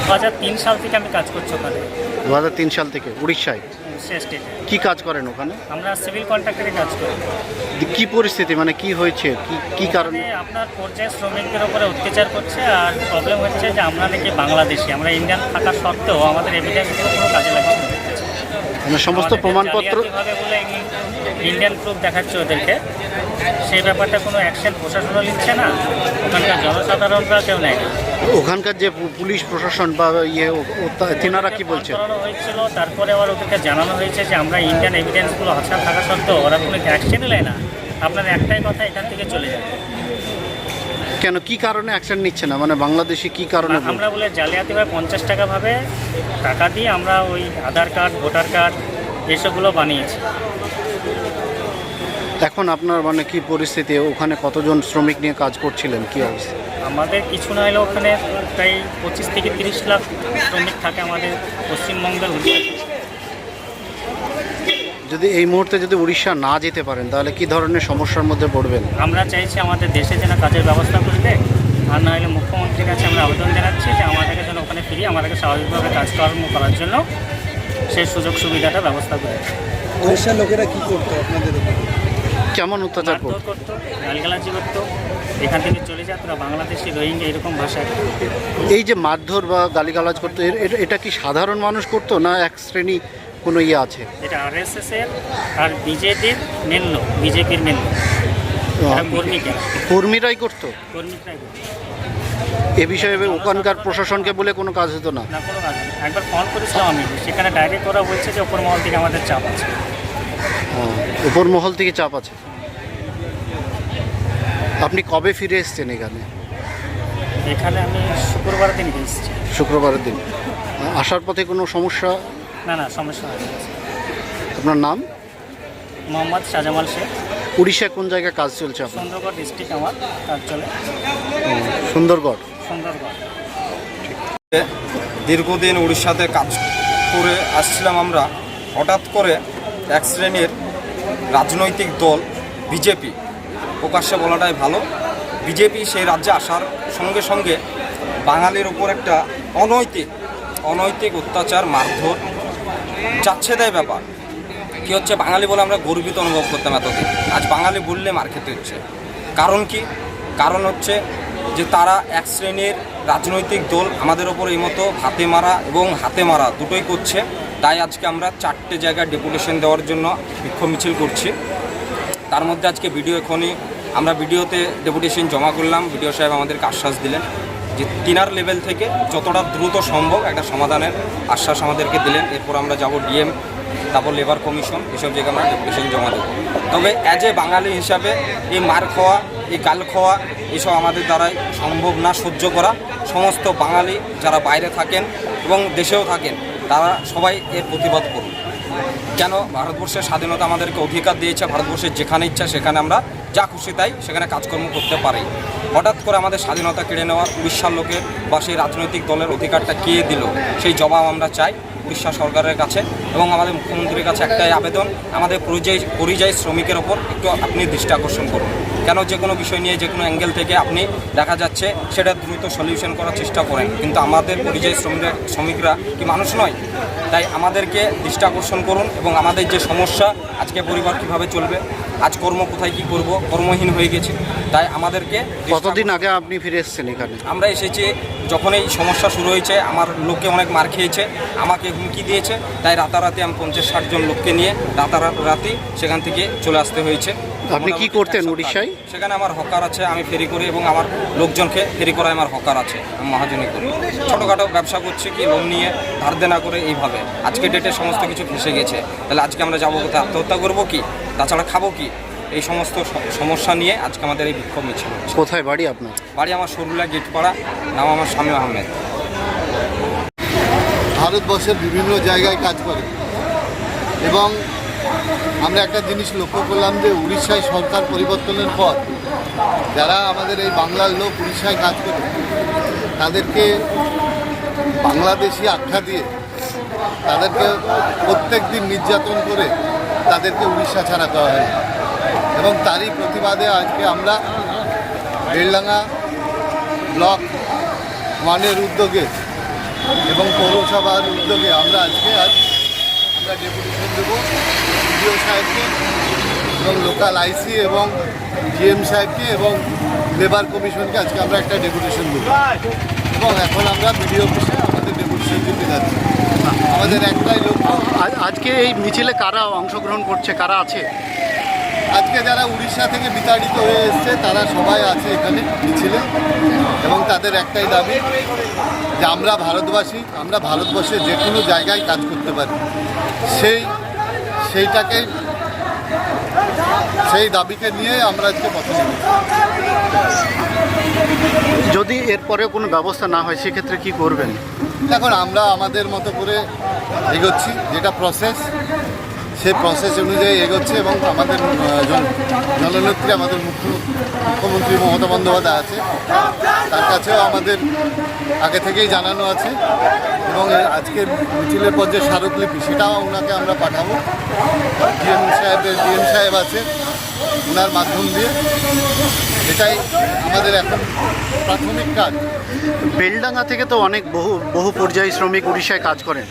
2003 সাল থেকে আমি কাজ করছি ওখানে। 2003 সাল থেকে উড়িষ্যায় স্টেটে। কি কাজ করেন ওখানে? আমরা সিভিল কন্ট্রাক্টরে কাজ করি। কি পরিস্থিতি, মানে কি হয়েছে, কি কারণে? আপনার পর্যায়ে শ্রমিকদের উপরে অত্যাচার করছে। আর প্রবলেম হচ্ছে যে আমরা নাকি বাংলাদেশি, আমরা ইন্ডিয়ান থাকা সত্ত্বেও আমাদের এভিডেন্সগুলো কোনো কাজে লাগছে না। মানে সমস্ত প্রমাণপত্র বলে ইন্ডিয়ান প্রুফ দেখাচ্ছে ওদেরকে, সেই ব্যাপারটা কোনো অ্যাকশন প্রশাসনও নিচ্ছে না, ওখানকার জনসাধারণরা কেউ নেয় না। ওখানকার যে পুলিশ প্রশাসন বা তেনারা কি বলছে? হয়েছিল, তারপরে আবার ওদেরকে জানানো হয়েছে যে আমরা ইন্ডিয়ান এভিডেন্সগুলো হাসা থাকা সত্ত্বেও ওরা কোনো অ্যাকশনই নেয় না, আপনার একটাই কথা এখান থেকে চলে যাবে। কেন, কি কারণে অ্যাকশন নিচ্ছে না? মানে বাংলাদেশি কি কারণে? আমরা বলে জালিয়াতিভাবে 50 টাকা ভাবে টাকা দিয়ে আমরা ওই আধার কার্ড, ভোটার কার্ড এসবগুলো বানিয়েছি। এখন আপনার মানে কি পরিস্থিতি? ওখানে কতজন শ্রমিক নিয়ে কাজ করছিলেন, কি অবস্থা? আমাদের কিছু না হলে ওখানে প্রায় 25 থেকে 30 লাখ শ্রমিক থাকে আমাদের পশ্চিমবঙ্গের। যদি এই মুহূর্তে যদি উড়িষ্যা না যেতে পারেন তাহলে কি ধরনের সমস্যার মধ্যে পড়বেন? আমরা চাইছি আমাদের দেশে যেন কাজের ব্যবস্থা করবে, আর না হলে মুখ্যমন্ত্রীর কাছে আমরা আবেদন জানাচ্ছি যে আমাদেরকে যেন ওখানে ফিরিয়ে আমাদেরকে স্বাভাবিকভাবে কাজকর্ম করার জন্য সেই সুযোগ সুবিধাটা ব্যবস্থা করে। উড়িষ্যার লোকেরা কি করতো আপনাদের উপর? কেমন অত্যাচার করতো? গালগালাজি করতো, এখান থেকে চলে যায় তোরা বাংলাদেশি, রোহিঙ্গা এরকম ভাষায়। এই যে মারধর বা গালিগালাজ করতো, এটা কি সাধারণ মানুষ করতো না এক শ্রেণী কোনো ইয়ে আছে? এটা RSS এর আর বিজেপির মেন লোক, বিজেপির মেন লোক, কর্মীরাই করতো। কর্মীরাই করতো। এ বিষয়ে ওখানকার প্রশাসনকে বলে কোনো কাজ হতো না? না, কোনো কাজ নেই। একবার ফোন করেছিলাম আমি, সেখানে ডাইরেক্ট ওরা বলছে যে ওপর মহল থেকে আমাদের চাপ আছে। উপর মহল থেকে চাপ আছে। আপনি কবে ফিরে এসছেন এখানে? এখানে আমি শুক্রবার দিন এসেছি। শুক্রবারের দিন। আসার পথে কোনো সমস্যা? না, সমস্যা হয়নি। আপনার নাম? মোহাম্মদ শাহজামাল শেখ। উড়িষ্যায় কোন জায়গায় কাজ চলছে আপনার? সুন্দরগড় ডিস্ট্রিক্ট আমার কাজ চলে। সুন্দরগড়। দীর্ঘদিন উড়িষ্যাতে কাজ করে আসছিলাম আমরা। হঠাৎ করে এক শ্রেণীর রাজনৈতিক দল বিজেপি, প্রকাশ্যে বলাটাই ভালো, বিজেপি সেই রাজ্যে আসার সঙ্গে সঙ্গে বাঙালির উপর একটা অনৈতিক অত্যাচার, মারধর, যাচ্ছেতাই ব্যাপার। কি হচ্ছে, বাঙালি বলে আমরা গর্বিত অনুভব করতাম এতদিন, আজ বাঙালি বললে মার খেতে হচ্ছে। কারণ কি? কারণ হচ্ছে যে তারা এক শ্রেণীর রাজনৈতিক দল আমাদের ওপর এই মতো হাতে মারা এবং হাতে মারা দুটোই করছে। তাই আজকে আমরা 4টে জায়গায় ডেপুটেশন দেওয়ার জন্য বিক্ষোভ মিছিল করছি। তার মধ্যে আজকে এখনই আমরা ভিডিওতে ডেপুটেশন জমা করলাম। ভিডিও সাহেব আমাদেরকে আশ্বাস দিলেন যে তিনার লেভেল থেকে যতটা দ্রুত সম্ভব একটা সমাধানের আশ্বাস আমাদেরকে দিলেন। এরপর আমরা যাব ডিএম, তারপর লেবার কমিশন, এসব জায়গায় আমরা ডেপুটেশন জমা দেবো। তবে অ্যাজ এ বাঙালি হিসাবে এই মার খাওয়া, এই গাল খাওয়া এসব আমাদের দ্বারাই সম্ভব না সহ্য করা। সমস্ত বাঙালি যারা বাইরে থাকেন এবং দেশেও থাকেন তারা সবাই এর প্রতিবাদ করুন। কেন? ভারতবর্ষের স্বাধীনতা আমাদেরকে অধিকার দিয়েছে, ভারতবর্ষের যেখানে ইচ্ছা সেখানে আমরা যা খুশি তাই সেখানে কাজকর্ম করতে পারি। হঠাৎ করে আমাদের স্বাধীনতা কেড়ে নেওয়ার উড়িষ্যার লোকের বা সেই রাজনৈতিক দলের অধিকারটা কে দিল, সেই জবাব আমরা চাই উড়িষ্যা সরকারের কাছে এবং আমাদের মুখ্যমন্ত্রীর কাছে একটাই আবেদন, আমাদের পরিযায়ী শ্রমিকের ওপর একটু আপনি দৃষ্টি আকর্ষণ করুন। কেন? যে কোনো বিষয় নিয়ে যে কোনো অ্যাঙ্গেল থেকে আপনি দেখা যাচ্ছে সেটা দ্রুত সলিউশন করার চেষ্টা করেন, কিন্তু আমাদের পরিযায়ী শ্রমিকরা কি মানুষ নয়? তাই আমাদেরকে দৃষ্টি আকর্ষণ করুন এবং আমাদের যে সমস্যা, আজকে পরিবার কীভাবে চলবে, আজ কর্ম কোথায় কি করব, কর্মহীন হয়ে গেছি। তাই আমাদেরকে কতদিন আগে আপনি ফিরে এসেছেন এখানে? আমরা এসেছি যখন এই সমস্যা শুরু হয়েছে, আমার লোককে অনেক মার খেয়েছে, আমাকে হুমকি দিয়েছে, তাই রাতারাতি আমি 50-60 জন লোককে নিয়ে রাতারাতি সেখান থেকে চলে আসতে হয়েছে। আপনি কি করতেন উড়িষ্যায়? সেখানে আমার হকার আছে, আমি ফেরি করি এবং আমার লোকজনকে ফেরি করায় আমার হকার আছে, আমি মহাজনী করি। ছোটোখাটো ব্যবসা করছি, কি লোন নিয়ে ধার দেনা করে এইভাবে। আজকে ডেটে সমস্ত কিছু ফেসে গেছে, তাহলে আজকে আমরা যাবো কোথায়? আত্মহত্যা করবো কি? তাছাড়া খাবো কি? এই সমস্ত সমস্যা নিয়ে আজকে আমাদের এই বিক্ষোভ মিছিল। কোথায় বাড়ি আপনার? বাড়ি আমার সরুলা গেটপাড়া, নাম আমার শামীম আহমেদ। ভারতবর্ষের বিভিন্ন জায়গায় কাজ করে এবং আমরা একটা জিনিস লক্ষ্য করলাম যে উড়িষ্যায় সরকার পরিবর্তনের পর যারা আমাদের এই বাংলার লোক উড়িষ্যায় কাজ করে তাদেরকে বাংলাদেশি আখ্যা দিয়ে তাদেরকে প্রত্যেক দিন নির্যাতন করে তাদেরকে উড়িষ্যা ছাড়া করা হয় এবং তারই প্রতিবাদে আজকে আমরা বেলডাঙ্গা ব্লক ওয়ানের উদ্যোগে এবং পৌরসভার উদ্যোগে আমরা আমরা ডেপুটেশন দেবো বিডিও সাহেবকে এবং লোকাল আইসি এবং জিএম সাহেবকে এবং লেবার কমিশনকে আজকে আমরা একটা ডেপুটেশন দেবো এবং এখন আমরা বিডিও অফিসে আমাদের ডেপুটেশন দিতে যাচ্ছি। আমাদের একটাই লক্ষ্য, আজকে এই মিছিলে কারা অংশগ্রহণ করছে, কারা আছে? আজকে যারা উড়িষ্যা থেকে বিতাড়িত হয়ে এসছে তারা সবাই আছে এখানে মিছিলে এবং তাদের একটাই দাবি যে আমরা ভারতবাসী, আমরা ভারতবর্ষে যে কোনো জায়গায় কাজ করতে পারি, সেই দাবিকে নিয়ে আমরা আজকে পথে নেমেছি। যদি এরপরে কোনো ব্যবস্থা না হয় সেক্ষেত্রে কি করবেন? এখন আমরা আমাদের মতো করে এগোচ্ছি, যেটা প্রসেস সেই প্রসেস অনুযায়ী এগোচ্ছে এবং আমাদের জননেত্রী আমাদের মুখ্যমন্ত্রী মমতা বন্দ্যোপাধ্যায় আছে, তার কাছেও আমাদের আগে থেকেই জানানো আছে এবং আজকের মিছিলের পর যে স্মারকলিপি সেটাও ওনাকে আমরা পাঠাবো। ডিএম সাহেব আছে, ওনার মাধ্যম দিয়ে এটাই আমাদের এখন প্রাথমিক কাজ। বেলডাঙ্গা থেকে তো অনেক বহু পর্যায়ী শ্রমিক উড়িষ্যায় কাজ করেন,